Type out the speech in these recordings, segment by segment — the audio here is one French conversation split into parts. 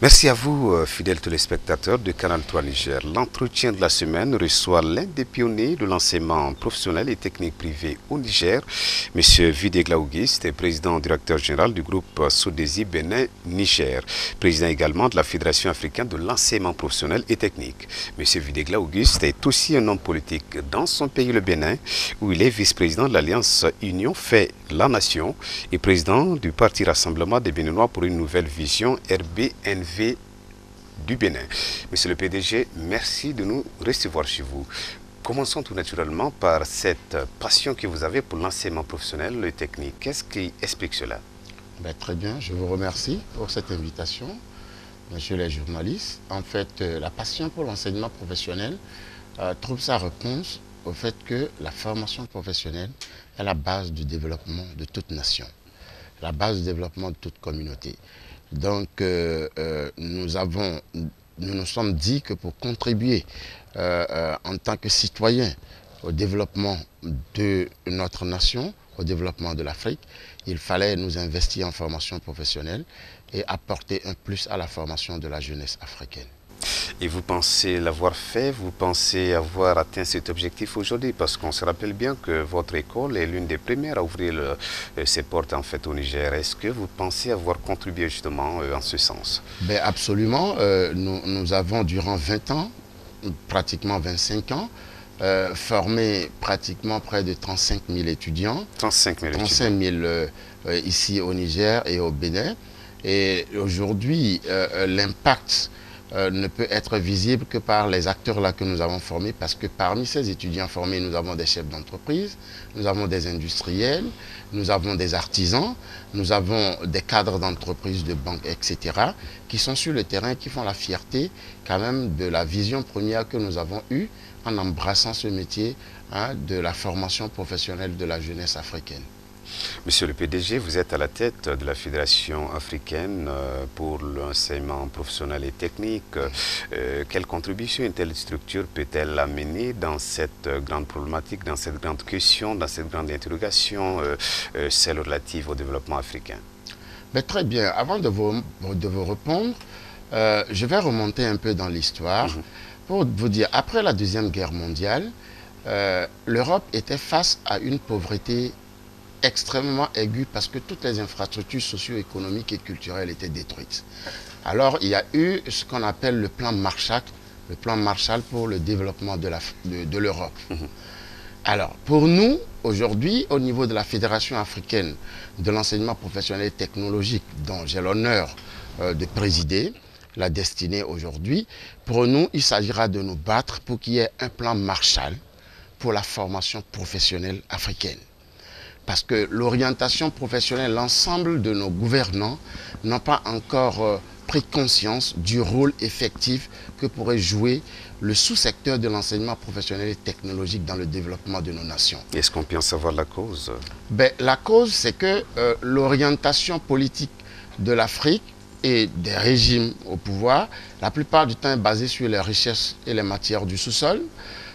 Merci à vous, fidèles téléspectateurs de Canal 3 Niger. L'entretien de la semaine reçoit l'un des pionniers de l'enseignement professionnel et technique privé au Niger, M. Videgla Auguste, président directeur général du groupe Sodesi Bénin Niger, président également de la Fédération africaine de l'enseignement professionnel et technique. M. Videgla Auguste est aussi un homme politique dans son pays, le Bénin, où il est vice-président de l'Alliance Union fait la Nation et président du Parti Rassemblement des Béninois pour une nouvelle vision RBNV du Bénin. Monsieur le PDG, merci de nous recevoir chez vous. Commençons tout naturellement par cette passion que vous avez pour l'enseignement professionnel et technique. Qu'est-ce qui explique cela? Très bien, je vous remercie pour cette invitation, messieurs les journalistes. En fait, la passion pour l'enseignement professionnel trouve sa réponse au fait que la formation professionnelle est la base du développement de toute nation, la base du développement de toute communauté. Donc, nous nous sommes dit que pour contribuer en tant que citoyens au développement de notre nation, au développement de l'Afrique, il fallait nous investir en formation professionnelle et apporter un plus à la formation de la jeunesse africaine. Et vous pensez l'avoir fait, vous pensez avoir atteint cet objectif aujourd'hui? Parce qu'on se rappelle bien que votre école est l'une des premières à ouvrir ses portes en fait au Niger. Est-ce que vous pensez avoir contribué justement en ce sens? Absolument. Nous avons durant 20 ans, pratiquement 25 ans, formé pratiquement près de 35 000 étudiants. 35 000 ici au Niger et au Bénin. Et aujourd'hui, l'impact ne peut être visible que par les acteurs là que nous avons formés, parce que parmi ces étudiants formés, nous avons des chefs d'entreprise, nous avons des industriels, nous avons des artisans, nous avons des cadres d'entreprise, de banques, etc., qui sont sur le terrain, qui font la fierté quand même de la vision première que nous avons eue en embrassant ce métier de la formation professionnelle de la jeunesse africaine. Monsieur le PDG, vous êtes à la tête de la Fédération africaine pour l'enseignement professionnel et technique. Quelle contribution une telle structure peut-elle amener dans cette grande problématique, dans cette grande question, dans cette grande interrogation, celle relative au développement africain? Très bien. Avant de vous répondre, je vais remonter un peu dans l'histoire pour vous dire, après la Deuxième Guerre mondiale, l'Europe était face à une pauvreté extrêmement aiguë parce que toutes les infrastructures socio-économiques et culturelles étaient détruites. Alors, il y a eu ce qu'on appelle le plan Marshall pour le développement de l'Europe. Alors, pour nous, aujourd'hui, au niveau de la Fédération africaine de l'enseignement professionnel et technologique, dont j'ai l'honneur de présider la destinée aujourd'hui, pour nous, il s'agira de nous battre pour qu'il y ait un plan Marshall pour la formation professionnelle africaine. Parce que l'orientation professionnelle, l'ensemble de nos gouvernants n'ont pas encore pris conscience du rôle effectif que pourrait jouer le sous-secteur de l'enseignement professionnel et technologique dans le développement de nos nations. Est-ce qu'on peut en savoir la cause? La cause, c'est que l'orientation politique de l'Afrique et des régimes au pouvoir, la plupart du temps est basée sur les richesses et les matières du sous-sol,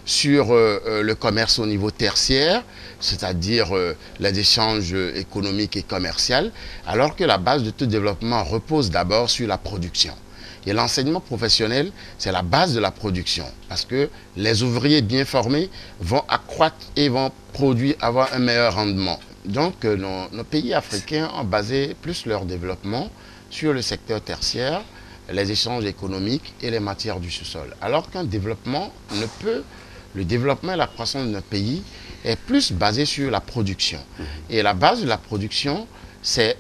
sur le commerce au niveau tertiaire, c'est-à-dire les échanges économiques et commerciaux, alors que la base de tout développement repose d'abord sur la production. Et l'enseignement professionnel, c'est la base de la production, parce que les ouvriers bien formés vont accroître et vont produire, avoir un meilleur rendement. Donc nos pays africains ont basé plus leur développement sur le secteur tertiaire, les échanges économiques et les matières du sous-sol. Alors qu'un développement le développement et la croissance de notre pays est plus basé sur la production. Et la base de la production, c'est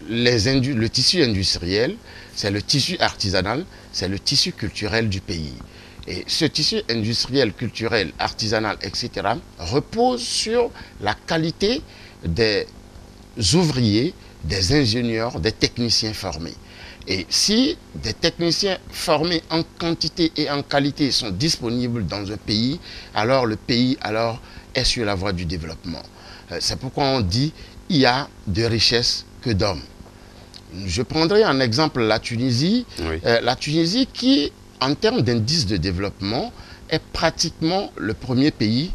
le tissu industriel, c'est le tissu artisanal, c'est le tissu culturel du pays. Et ce tissu industriel, culturel, artisanal, etc. repose sur la qualité des ouvriers, des ingénieurs, des techniciens formés. Et si des techniciens formés en quantité et en qualité sont disponibles dans un pays, alors le pays est sur la voie du développement. C'est pourquoi on dit qu'il y a de richesses que d'hommes. Je prendrai en exemple la Tunisie. Oui. La Tunisie qui, en termes d'indice de développement, est pratiquement le premier pays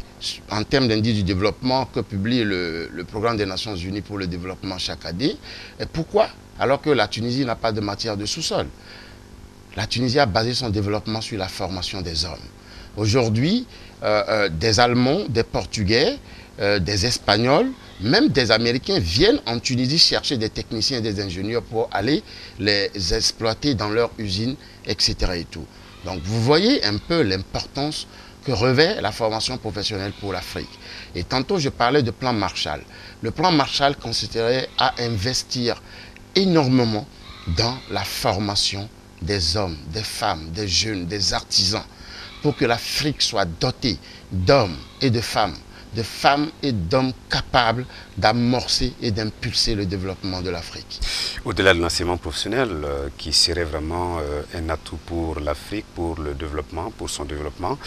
en termes d'indice du développement que publie le Programme des Nations Unies pour le développement chaque année. Et pourquoi? Alors que la Tunisie n'a pas de matière de sous-sol. la Tunisie a basé son développement sur la formation des hommes. Aujourd'hui, des Allemands, des Portugais, des Espagnols, même des Américains viennent en Tunisie chercher des techniciens et des ingénieurs pour aller les exploiter dans leurs usines, etc. et tout. Donc vous voyez un peu l'importance que revêt la formation professionnelle pour l'Afrique. Et tantôt je parlais de plan Marshall. Le plan Marshall consisterait à investir énormément dans la formation des hommes, des femmes, des jeunes, des artisans, pour que l'Afrique soit dotée d'hommes et de femmes et d'hommes capables d'amorcer et d'impulser le développement de l'Afrique. Au-delà de l'enseignement professionnel, qui serait vraiment un atout pour l'Afrique, pour le développement, pour son développement,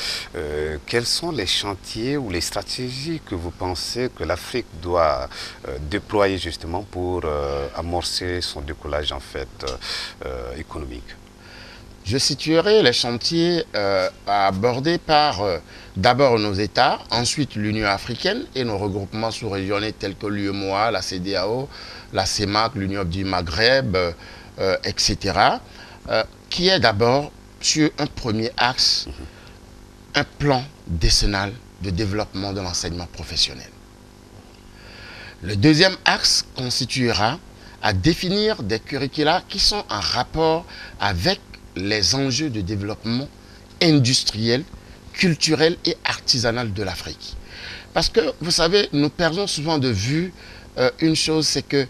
quels sont les chantiers ou les stratégies que vous pensez que l'Afrique doit déployer justement pour amorcer son décollage en fait économique? Je situerai les chantiers à aborder par d'abord nos États, ensuite l'Union africaine et nos regroupements sous-régionaux tels que l'UEMOA, la CEDEAO, la CEMAC, l'Union du Maghreb, etc. Qui est d'abord sur un premier axe, un plan décennal de développement de l'enseignement professionnel. Le deuxième axe constituera à définir des curricula qui sont en rapport avec les enjeux de développement industriel, culturel et artisanal de l'Afrique. Parce que, vous savez, nous perdons souvent de vue une chose, c'est que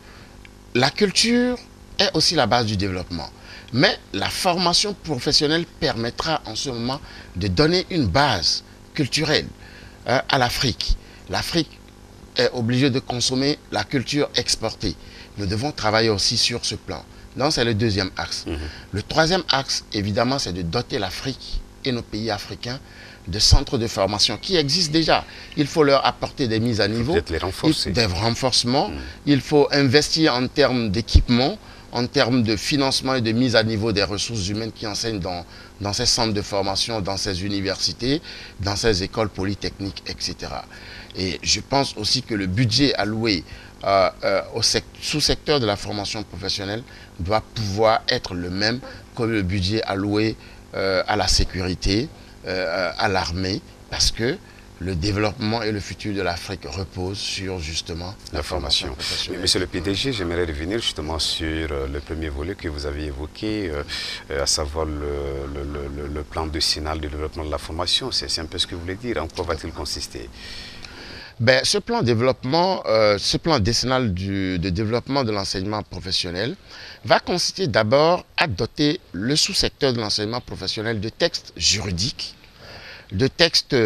la culture est aussi la base du développement. Mais la formation professionnelle permettra en ce moment de donner une base culturelle à l'Afrique. L'Afrique est obligée de consommer la culture exportée. Nous devons travailler aussi sur ce plan. Donc, c'est le deuxième axe. Le troisième axe, évidemment, c'est de doter l'Afrique et nos pays africains de centres de formation qui existent déjà. Il faut leur apporter des mises à niveau, des renforcements. Il faut investir en termes d'équipement, en termes de financement et de mise à niveau des ressources humaines qui enseignent dans ces centres de formation, dans ces universités, dans ces écoles polytechniques, etc. Et je pense aussi que le budget alloué au sous-secteur de la formation professionnelle doit pouvoir être le même que le budget alloué à la sécurité, à l'armée, parce que le développement et le futur de l'Afrique reposent sur justement la formation professionnelle. Monsieur le PDG, j'aimerais revenir justement sur le premier volet que vous avez évoqué, à savoir le plan décennal de développement de la formation. C'est un peu ce que vous voulez dire. En quoi va-t-il consister? Ben, ce plan décennal de développement de l'enseignement professionnel va consister d'abord à doter le sous-secteur de l'enseignement professionnel de textes juridiques, de textes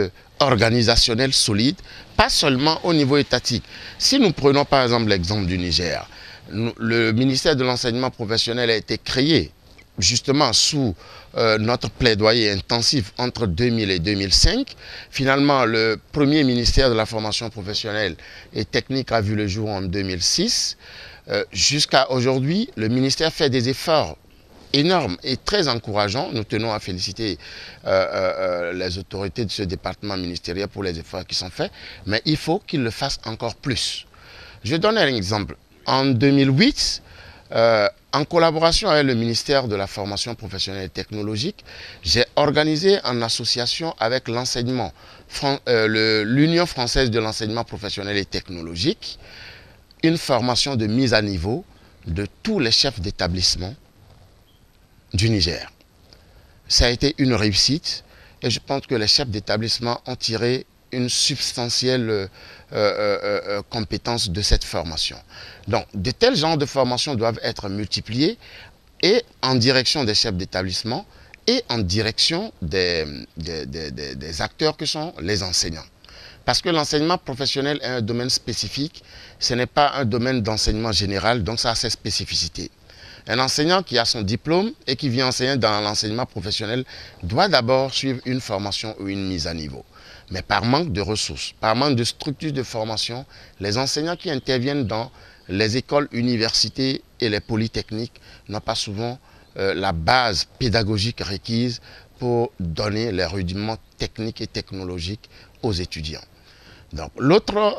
organisationnels solides, pas seulement au niveau étatique. Si nous prenons par exemple l'exemple du Niger, le ministère de l'enseignement professionnel a été créé justement sous notre plaidoyer intensif entre 2000 et 2005. Finalement, le premier ministère de la formation professionnelle et technique a vu le jour en 2006. Jusqu'à aujourd'hui, le ministère fait des efforts énormes et très encourageants. Nous tenons à féliciter les autorités de ce département ministériel pour les efforts qui sont faits, mais il faut qu'ils le fassent encore plus. Je donne un exemple. En 2008, en collaboration avec le ministère de la formation professionnelle et technologique, j'ai organisé en association avec l'enseignement, l'Union française de l'enseignement professionnel et technologique, une formation de mise à niveau de tous les chefs d'établissement du Niger. Ça a été une réussite et je pense que les chefs d'établissement ont tiré une substantielle compétence de cette formation. Donc, de tels genres de formations doivent être multipliés et en direction des chefs d'établissement et en direction des acteurs que sont les enseignants. Parce que l'enseignement professionnel est un domaine spécifique, ce n'est pas un domaine d'enseignement général, donc ça a ses spécificités. Un enseignant qui a son diplôme et qui vient enseigner dans l'enseignement professionnel doit d'abord suivre une formation ou une mise à niveau. Mais par manque de ressources, par manque de structures de formation, les enseignants qui interviennent dans les écoles, universités et les polytechniques n'ont pas souvent la base pédagogique requise pour donner les rudiments techniques et technologiques aux étudiants. Donc, l'autre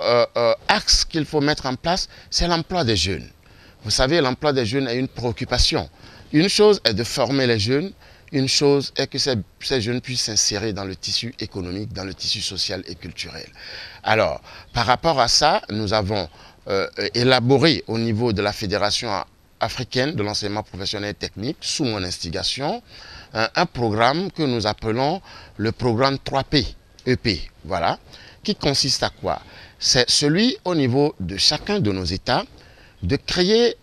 axe qu'il faut mettre en place, c'est l'emploi des jeunes. Vous savez, l'emploi des jeunes est une préoccupation. Une chose est de former les jeunes, une chose est que ces jeunes puissent s'insérer dans le tissu économique, dans le tissu social et culturel. Alors, par rapport à ça, nous avons élaboré au niveau de la Fédération africaine de l'enseignement professionnel et technique, sous mon instigation, un programme que nous appelons le programme 3P, EP, voilà, qui consiste à quoi? C'est celui au niveau de chacun de nos États de créer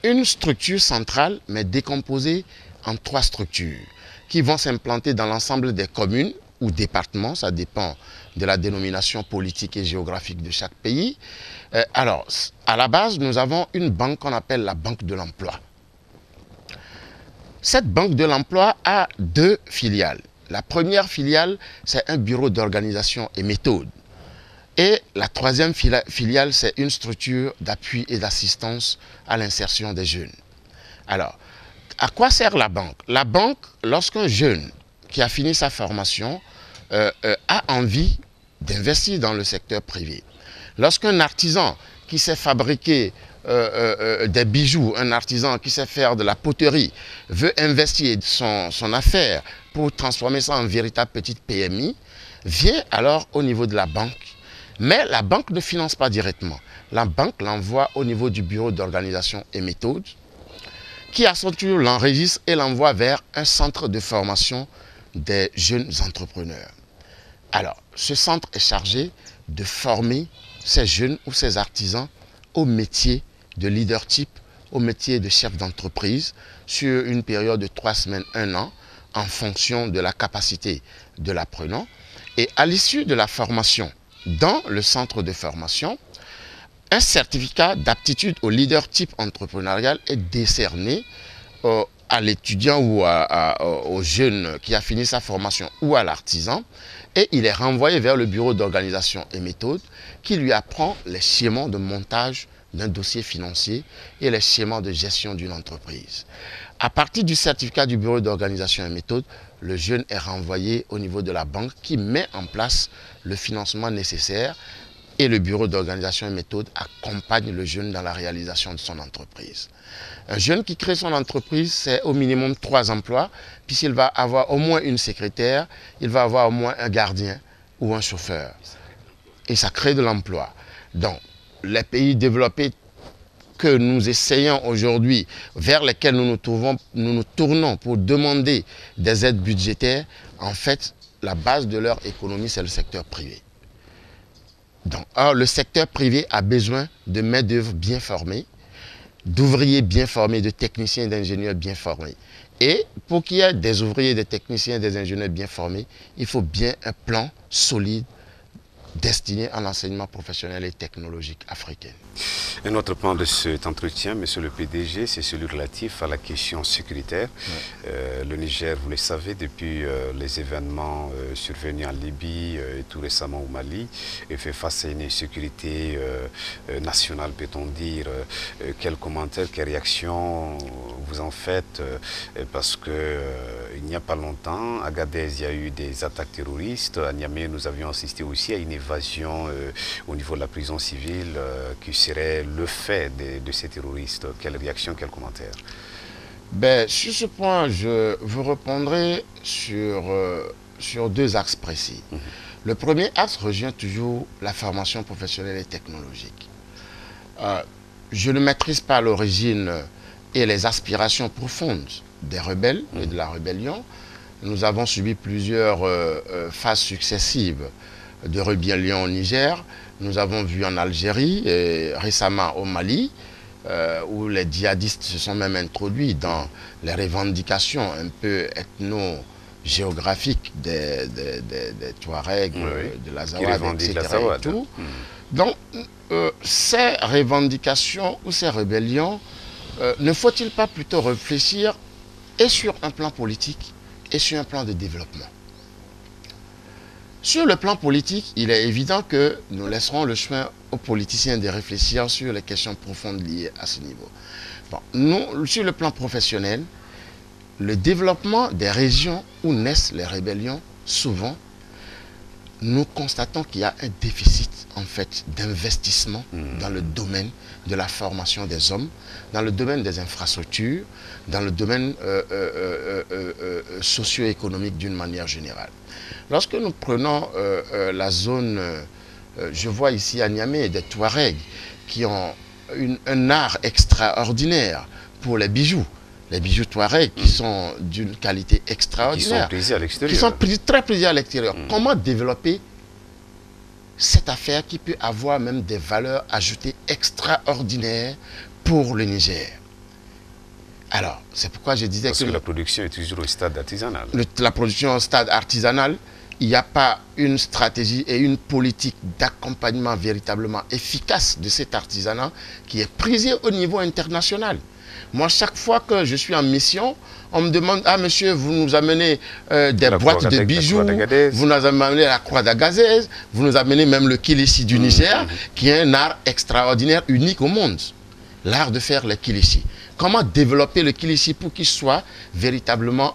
une structure centrale, mais décomposée en 3 structures, qui vont s'implanter dans l'ensemble des communes ou départements, ça dépend de la dénomination politique et géographique de chaque pays. Alors, à la base, nous avons une banque qu'on appelle la Banque de l'Emploi. Cette Banque de l'Emploi a 2 filiales. La première filiale, c'est un bureau d'organisation et méthode. Et la 3e filiale, c'est une structure d'appui et d'assistance à l'insertion des jeunes. Alors, à quoi sert la banque? La banque, lorsqu'un jeune qui a fini sa formation a envie d'investir dans le secteur privé, lorsqu'un artisan qui sait fabriquer des bijoux, un artisan qui sait faire de la poterie, veut investir son affaire pour transformer ça en véritable petite PMI, vient alors au niveau de la banque. Mais la banque ne finance pas directement. La banque l'envoie au niveau du bureau d'organisation et méthode, qui à son tour l'enregistre et l'envoie vers un centre de formation des jeunes entrepreneurs. Alors, ce centre est chargé de former ces jeunes ou ces artisans au métier de leadership, au métier de chef d'entreprise, sur une période de 3 semaines, 1 an, en fonction de la capacité de l'apprenant. Et à l'issue de la formation, dans le centre de formation, un certificat d'aptitude au leadership entrepreneurial est décerné à l'étudiant ou au jeune qui a fini sa formation ou à l'artisan, et il est renvoyé vers le bureau d'organisation et méthode qui lui apprend les schémas de montage d'un dossier financier et les schémas de gestion d'une entreprise. À partir du certificat du bureau d'organisation et méthode, le jeune est renvoyé au niveau de la banque qui met en place le financement nécessaire et le bureau d'organisation et méthode accompagne le jeune dans la réalisation de son entreprise. Un jeune qui crée son entreprise, c'est au minimum 3 emplois, puisqu'il va avoir au moins une secrétaire, il va avoir au moins un gardien ou un chauffeur. Et ça crée de l'emploi. Donc, les pays développés que nous essayons aujourd'hui, vers lesquels nous nous tournons pour demander des aides budgétaires, en fait, la base de leur économie, c'est le secteur privé. Donc, le secteur privé a besoin de main-d'œuvre bien formée, d'ouvriers bien formés, de techniciens et d'ingénieurs bien formés. Et pour qu'il y ait des ouvriers, des techniciens et des ingénieurs bien formés, il faut bien un plan solide destiné à l'enseignement professionnel et technologique africain. Un autre point de cet entretien, monsieur le PDG, c'est celui relatif à la question sécuritaire. Ouais. Le Niger, vous le savez, depuis les événements survenus en Libye et tout récemment au Mali, fait face à une insécurité nationale, peut-on dire. Quels commentaires, quelles réactions vous en faites? Parce qu'il n'y a pas longtemps, à Agadez, il y a eu des attaques terroristes. À Niamey, nous avions assisté aussi à une évasion au niveau de la prison civile qui serait le fait de ces terroristes. Quelle réaction, quel commentaire? Sur ce point, je vous répondrai sur 2 axes précis. Le premier axe rejoint toujours la formation professionnelle et technologique. Je ne maîtrise pas l'origine et les aspirations profondes des rebelles et de la rébellion. Nous avons subi plusieurs phases successives de rébellion au Niger. Nous avons vu en Algérie et récemment au Mali, où les djihadistes se sont même introduits dans les revendications un peu ethno-géographiques des Touaregs, de l'Azawad, etc. Et tout. Donc, ces revendications ou ces rébellions, ne faut-il pas plutôt réfléchir et sur un plan politique et sur un plan de développement? Sur le plan politique, il est évident que nous laisserons le choix aux politiciens de réfléchir sur les questions profondes liées à ce niveau. Nous, sur le plan professionnel, le développement des régions où naissent les rébellions, souvent, nous constatons qu'il y a un déficit en fait d'investissement dans le domaine de la formation des hommes, dans le domaine des infrastructures, dans le domaine socio-économique d'une manière générale. Lorsque nous prenons la zone, je vois ici à Niamey des Touaregs qui ont un art extraordinaire pour les bijoux. Les bijoux Touareg qui sont d'une qualité extraordinaire. Qui sont prisés à l'extérieur. Qui sont très prisés à l'extérieur. Comment développer cette affaire qui peut avoir même des valeurs ajoutées extraordinaires pour le Niger? Alors, c'est pourquoi je disais que la production est toujours au stade artisanal. La production au stade artisanal, il n'y a pas une stratégie et une politique d'accompagnement véritablement efficace de cet artisanat qui est prisé au niveau international. Moi, chaque fois que je suis en mission, on me demande, ah monsieur, vous nous amenez des boîtes de bijoux, vous nous amenez la croix d'Agadez, vous nous amenez même le kilishi du Niger, qui est un art extraordinaire, unique au monde. L'art de faire le kilishi. Comment développer le kilishi pour qu'il soit véritablement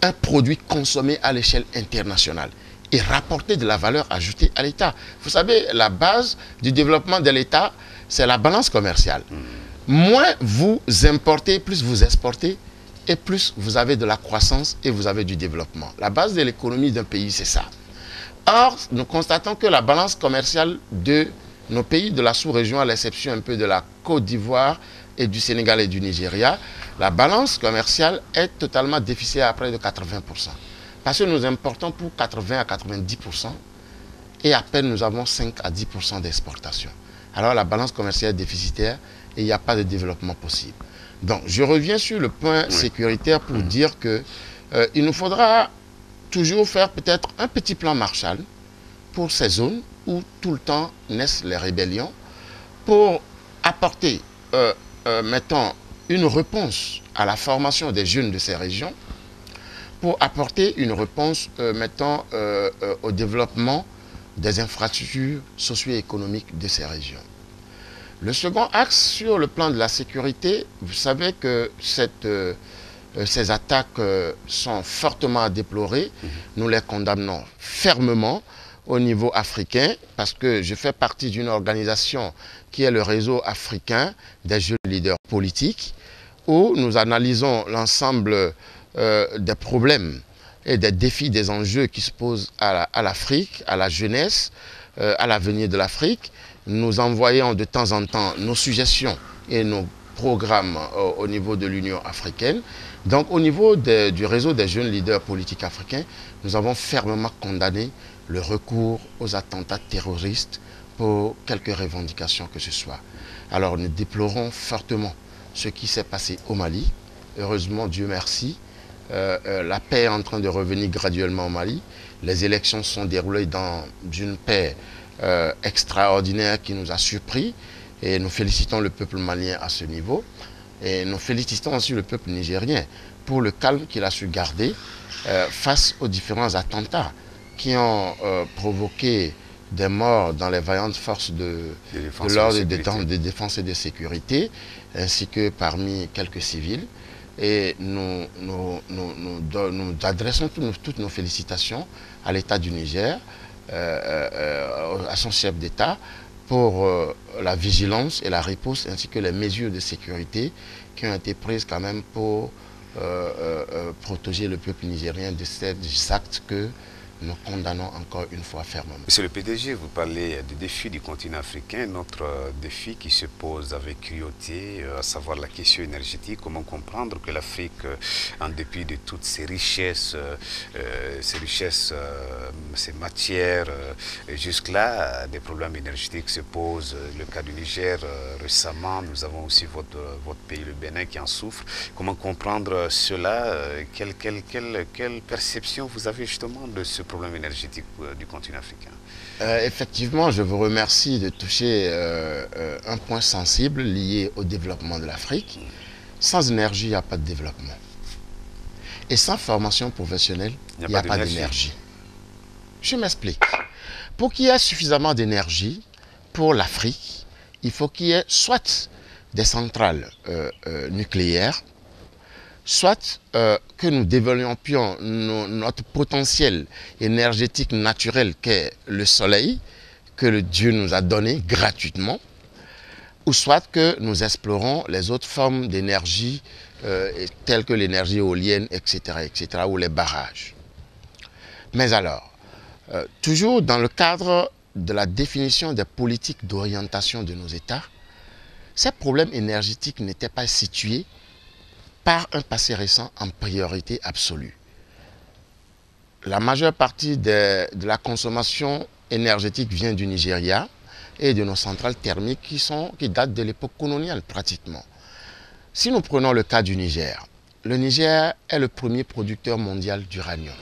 un produit consommé à l'échelle internationale et rapporter de la valeur ajoutée à l'État. Vous savez, la base du développement de l'État, c'est la balance commerciale. Moins vous importez, plus vous exportez, et plus vous avez de la croissance et vous avez du développement. La base de l'économie d'un pays, c'est ça. Or, nous constatons que la balance commerciale de nos pays de la sous-région, à l'exception un peu de la Côte d'Ivoire et du Sénégal et du Nigeria, la balance commerciale est totalement déficitaire à près de 80%. Parce que nous importons pour 80 à 90% et à peine nous avons 5 à 10% d'exportation. Alors la balance commerciale est déficitaire et il n'y a pas de développement possible. Donc je reviens sur le point sécuritaire pour dire que il nous faudra toujours faire peut-être un petit plan Marshall pour ces zones où tout le temps naissent les rébellions, pour apporter, mettons, une réponse à la formation des jeunes de ces régions, pour apporter une réponse, mettons, au développement des infrastructures socio-économiques de ces régions. Le second axe sur le plan de la sécurité, vous savez que ces attaques sont fortement à déplorer. Nous les condamnons fermement au niveau africain parce que je fais partie d'une organisation qui est le réseau africain des jeunes leaders politiques où nous analysons l'ensemble des problèmes et des défis, des enjeux qui se posent à l'Afrique, à la jeunesse, à l'avenir de l'Afrique. Nous envoyons de temps en temps nos suggestions et nos programmes au niveau de l'Union africaine. Donc au niveau du réseau des jeunes leaders politiques africains, nous avons fermement condamné le recours aux attentats terroristes pour quelques revendications que ce soit. Alors nous déplorons fortement ce qui s'est passé au Mali. Heureusement, Dieu merci, la paix est en train de revenir graduellement au Mali. Les élections sont déroulées dans une paix extraordinaire qui nous a surpris et nous félicitons le peuple malien à ce niveau et nous félicitons aussi le peuple nigérien pour le calme qu'il a su garder face aux différents attentats qui ont provoqué des morts dans les vaillantes forces de l'ordre de défense et de sécurité ainsi que parmi quelques civils. Et nous adressons toutes nos félicitations à l'État du Niger, à son chef d'État, pour la vigilance et la riposte, ainsi que les mesures de sécurité qui ont été prises quand même pour protéger le peuple nigérien de ces actes que nous condamnons encore une fois fermement. Monsieur le PDG, vous parlez des défis du continent africain. Notre défi qui se pose avec cruauté, à savoir la question énergétique. Comment comprendre que l'Afrique, en dépit de toutes ces richesses, ces matières, jusque-là, des problèmes énergétiques se posent. Le cas du Niger, récemment, nous avons aussi votre pays, le Bénin, qui en souffre. Comment comprendre cela? Quelle perception vous avez justement de ce problème énergétique du continent africain? Effectivement, je vous remercie de toucher un point sensible lié au développement de l'Afrique. Sans énergie, il n'y a pas de développement. Et sans formation professionnelle, il n'y a pas d'énergie. Je m'explique. Pour qu'il y ait suffisamment d'énergie pour l'Afrique, il faut qu'il y ait soit des centrales nucléaires, soit que nous développions notre potentiel énergétique naturel qu'est le soleil, que le Dieu nous a donné gratuitement, ou soit que nous explorons les autres formes d'énergie telles que l'énergie éolienne, etc., ou les barrages. Mais alors, toujours dans le cadre de la définition des politiques d'orientation de nos États, ces problèmes énergétiques n'étaient pas situés par un passé récent en priorité absolue. La majeure partie de la consommation énergétique vient du Nigeria et de nos centrales thermiques qui datent de l'époque coloniale pratiquement. Si nous prenons le cas du Niger, le Niger est le premier producteur mondial d'uranium.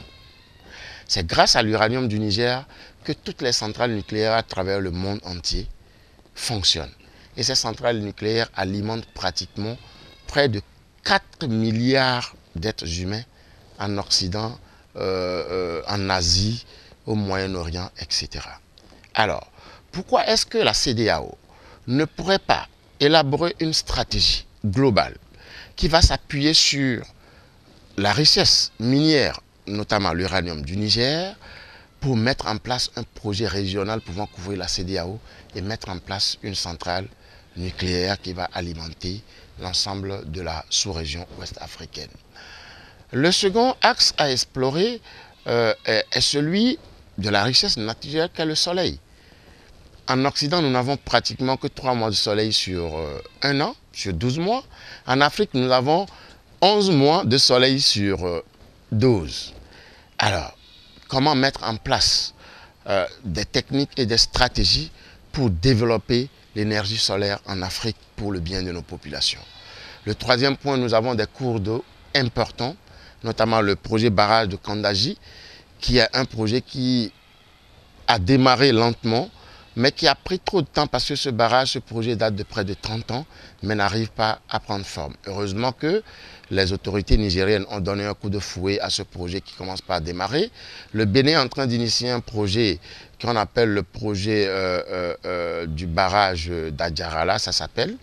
C'est grâce à l'uranium du Niger que toutes les centrales nucléaires à travers le monde entier fonctionnent. Et ces centrales nucléaires alimentent pratiquement près de 4 milliards d'êtres humains en Occident, en Asie, au Moyen-Orient, etc. Alors, pourquoi est-ce que la CEDEAO ne pourrait pas élaborer une stratégie globale qui va s'appuyer sur la richesse minière, notamment l'uranium du Niger, pour mettre en place un projet régional pouvant couvrir la CEDEAO et mettre en place une centrale nucléaire qui va alimenter l'ensemble de la sous-région ouest africaine. Le second axe à explorer est celui de la richesse naturelle qu'est le soleil. En Occident, nous n'avons pratiquement que 3 mois de soleil sur un an, sur 12 mois. En Afrique, nous avons 11 mois de soleil sur 12. Alors, comment mettre en place des techniques et des stratégies pour développer l'énergie solaire en Afrique pour le bien de nos populations? Le troisième point, nous avons des cours d'eau importants, notamment le projet barrage de Kandaji, qui est un projet qui a démarré lentement, mais qui a pris trop de temps parce que ce projet date de près de 30 ans, mais n'arrive pas à prendre forme. Heureusement que les autorités nigériennes ont donné un coup de fouet à ce projet qui commence pas à démarrer. Le Bénin est en train d'initier un projet qu'on appelle le projet du barrage d'Adjarala, ça s'appelle.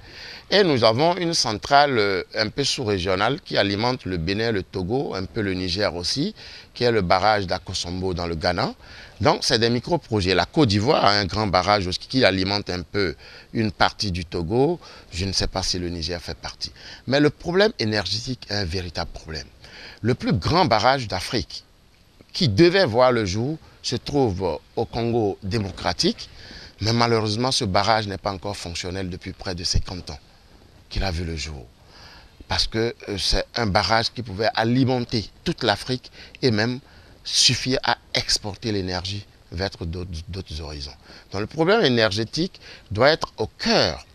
Et nous avons une centrale un peu sous-régionale qui alimente le Bénin, le Togo, un peu le Niger aussi, qui est le barrage d'Akosombo dans le Ghana. Donc, c'est des micro-projets. La Côte d'Ivoire a un grand barrage aussi qui alimente un peu une partie du Togo. Je ne sais pas si le Niger fait partie. Mais le problème énergétique est un véritable problème. Le plus grand barrage d'Afrique qui devait voir le jour se trouve au Congo démocratique. Mais malheureusement, ce barrage n'est pas encore fonctionnel depuis près de 50 ans qu'il a vu le jour. Parce que c'est un barrage qui pouvait alimenter toute l'Afrique et même suffire à exporter l'énergie vers d'autres horizons. Donc le problème énergétique doit être au cœur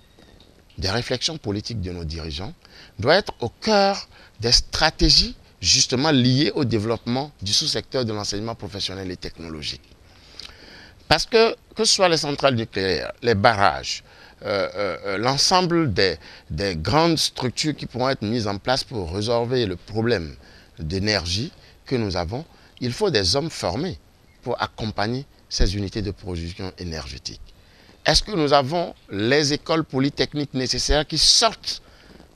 des réflexions politiques de nos dirigeants, doit être au cœur des stratégies justement liées au développement du sous-secteur de l'enseignement professionnel et technologique. Parce que ce soit les centrales nucléaires, les barrages, l'ensemble des grandes structures qui pourront être mises en place pour résolver le problème d'énergie que nous avons, il faut des hommes formés pour accompagner ces unités de production énergétique. Est-ce que nous avons les écoles polytechniques nécessaires qui sortent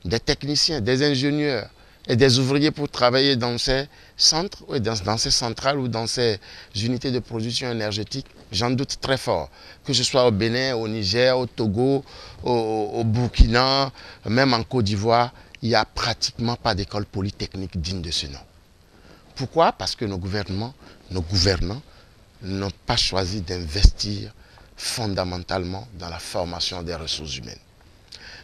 des techniciens, des ingénieurs et des ouvriers pour travailler dans ces centres, dans ces centrales ou dans ces unités de production énergétique? J'en doute très fort. Que ce soit au Bénin, au Niger, au Togo, au Burkina, même en Côte d'Ivoire, il n'y a pratiquement pas d'école polytechnique digne de ce nom. Pourquoi? Parce que nos gouvernants n'ont pas choisi d'investir fondamentalement dans la formation des ressources humaines.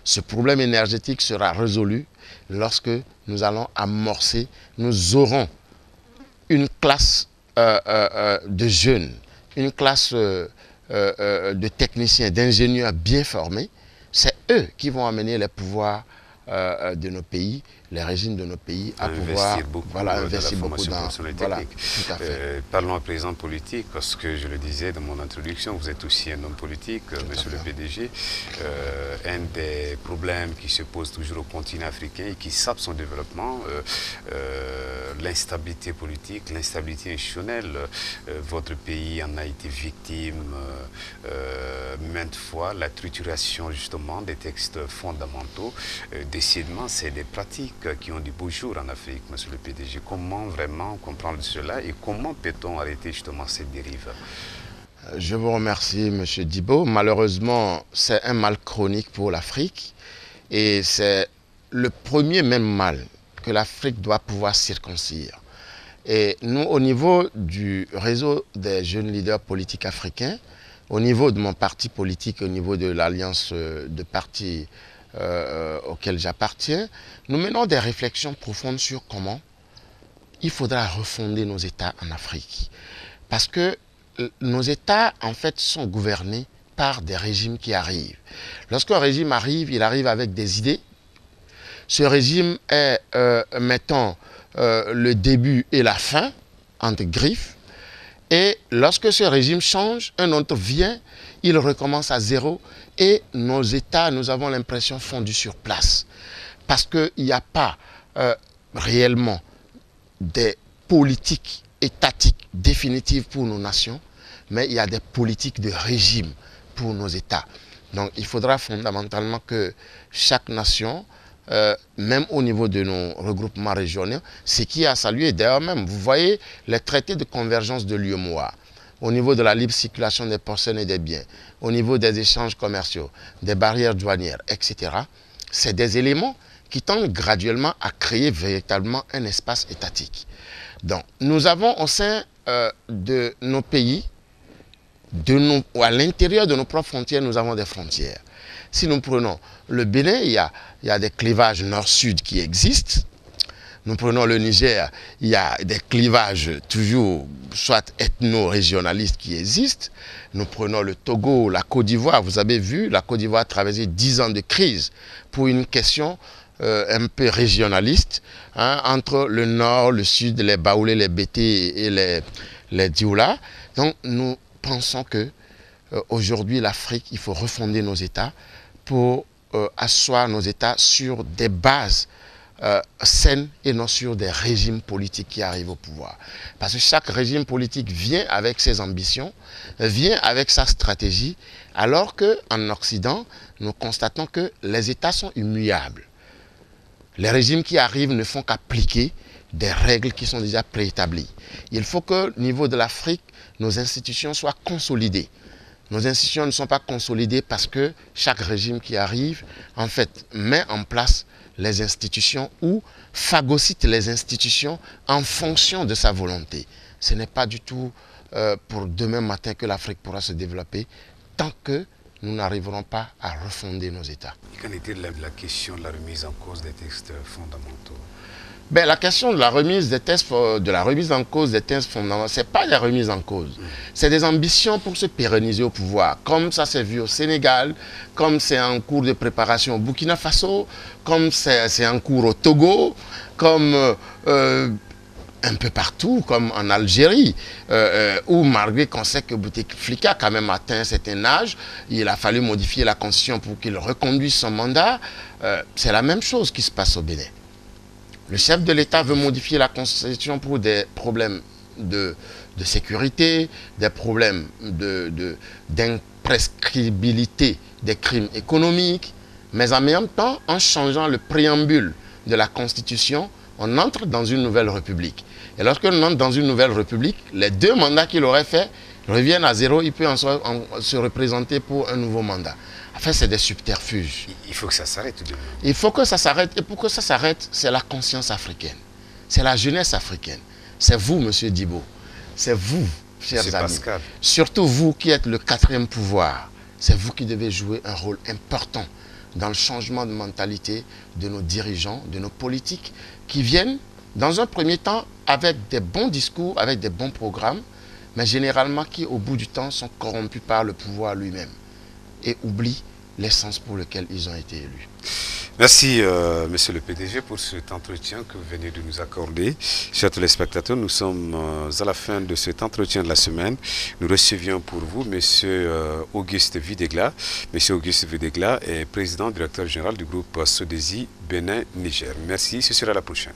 Ce problème énergétique sera résolu lorsque nous allons amorcer, nous aurons une classe de jeunes, une classe de techniciens, d'ingénieurs bien formés. C'est eux qui vont amener les pouvoirs de nos pays, les régimes de nos pays à pouvoir investir beaucoup dans la technique. Tout à fait. Parlons à présent politique, parce que je le disais dans mon introduction, vous êtes aussi un homme politique, monsieur le PDG. Un des problèmes qui se pose toujours au continent africain et qui sape son développement, l'instabilité politique, l'instabilité institutionnelle. Votre pays en a été victime maintes fois, la trituration justement des textes fondamentaux. Décidément, c'est des pratiques politiques qui ont du beau jour en Afrique, monsieur le PDG. Comment vraiment comprendre cela et comment peut-on arrêter justement cette dérive? Je vous remercie, monsieur Dibo. Malheureusement, c'est un mal chronique pour l'Afrique et c'est le premier même mal que l'Afrique doit pouvoir circoncire. Et nous, au niveau du réseau des jeunes leaders politiques africains, au niveau de mon parti politique, au niveau de l'alliance de partis auquel j'appartiens, nous menons des réflexions profondes sur comment il faudra refonder nos États en Afrique. Parce que nos États, en fait, sont gouvernés par des régimes qui arrivent. Lorsqu'un régime arrive, il arrive avec des idées. Ce régime est, mettons, le début et la fin, entre griffes. Et lorsque ce régime change, un autre vient, il recommence à zéro. Et nos États, nous avons l'impression, fondus sur place. Parce qu'il n'y a pas réellement des politiques étatiques définitives pour nos nations, mais il y a des politiques de régime pour nos États. Donc il faudra fondamentalement que chaque nation, même au niveau de nos regroupements régionaux, ce qui a salué d'ailleurs même, vous voyez les traités de convergence de l'UEMOA, au niveau de la libre circulation des personnes et des biens, au niveau des échanges commerciaux, des barrières douanières, etc. C'est des éléments qui tendent graduellement à créer véritablement un espace étatique. Donc nous avons au sein de nos pays, à l'intérieur de nos propres frontières, nous avons des frontières. Si nous prenons le Bénin, il y a des clivages nord-sud qui existent. Nous prenons le Niger, il y a des clivages toujours soit ethno-régionalistes qui existent. Nous prenons le Togo, la Côte d'Ivoire. Vous avez vu, la Côte d'Ivoire a traversé 10 ans de crise pour une question un peu régionaliste, hein, entre le nord, le sud, les Baoulés, les Bété et les Dioula. Donc nous pensons que aujourd'hui l'Afrique, il faut refonder nos États pour asseoir nos États sur des bases saines et non sur des régimes politiques qui arrivent au pouvoir. Parce que chaque régime politique vient avec ses ambitions, vient avec sa stratégie, alors qu'en Occident, nous constatons que les États sont immuables. Les régimes qui arrivent ne font qu'appliquer des règles qui sont déjà préétablies. Il faut qu'au niveau de l'Afrique, nos institutions soient consolidées. Nos institutions ne sont pas consolidées parce que chaque régime qui arrive, en fait, met en place les institutions ou phagocyte les institutions en fonction de sa volonté. Ce n'est pas du tout pour demain matin que l'Afrique pourra se développer tant que nous n'arriverons pas à refonder nos États. Qu'en est-il de la question de la remise en cause des textes fondamentaux? Ben, la question de la remise en cause des textes fondamentaux, ce n'est pas la remise en cause. C'est des ambitions pour se pérenniser au pouvoir, comme ça s'est vu au Sénégal, comme c'est en cours de préparation au Burkina Faso, comme c'est en cours au Togo, comme un peu partout, comme en Algérie, où malgré qu'on sait que Bouteflika a quand même atteint un certain âge, il a fallu modifier la constitution pour qu'il reconduise son mandat. C'est la même chose qui se passe au Bénin. Le chef de l'État veut modifier la constitution pour des problèmes de sécurité, des problèmes d'imprescriptibilité des crimes économiques, mais en même temps, en changeant le préambule de la constitution, on entre dans une nouvelle république. Et lorsque on entre dans une nouvelle république, les 2 mandats qu'il aurait fait reviennent à zéro, il peut se représenter pour un nouveau mandat. Enfin, c'est des subterfuges. Il faut que ça s'arrête tout de même. Il faut que ça s'arrête. Et pour que ça s'arrête, c'est la conscience africaine. C'est la jeunesse africaine. C'est vous, monsieur Dibo. C'est vous, chers amis. Pascal. Surtout vous qui êtes le 4e pouvoir. C'est vous qui devez jouer un rôle important dans le changement de mentalité de nos dirigeants, de nos politiques, qui viennent, dans un premier temps, avec des bons discours, avec des bons programmes, mais généralement qui, au bout du temps, sont corrompus par le pouvoir lui-même et oublient l'essence pour lequel ils ont été élus. Merci, monsieur le PDG, pour cet entretien que vous venez de nous accorder. Chers téléspectateurs, nous sommes à la fin de cet entretien de la semaine. Nous recevions pour vous monsieur Auguste Videgla. Monsieur Auguste Videgla est président directeur général du groupe Sodesi Bénin-Niger. Merci, ce sera la prochaine.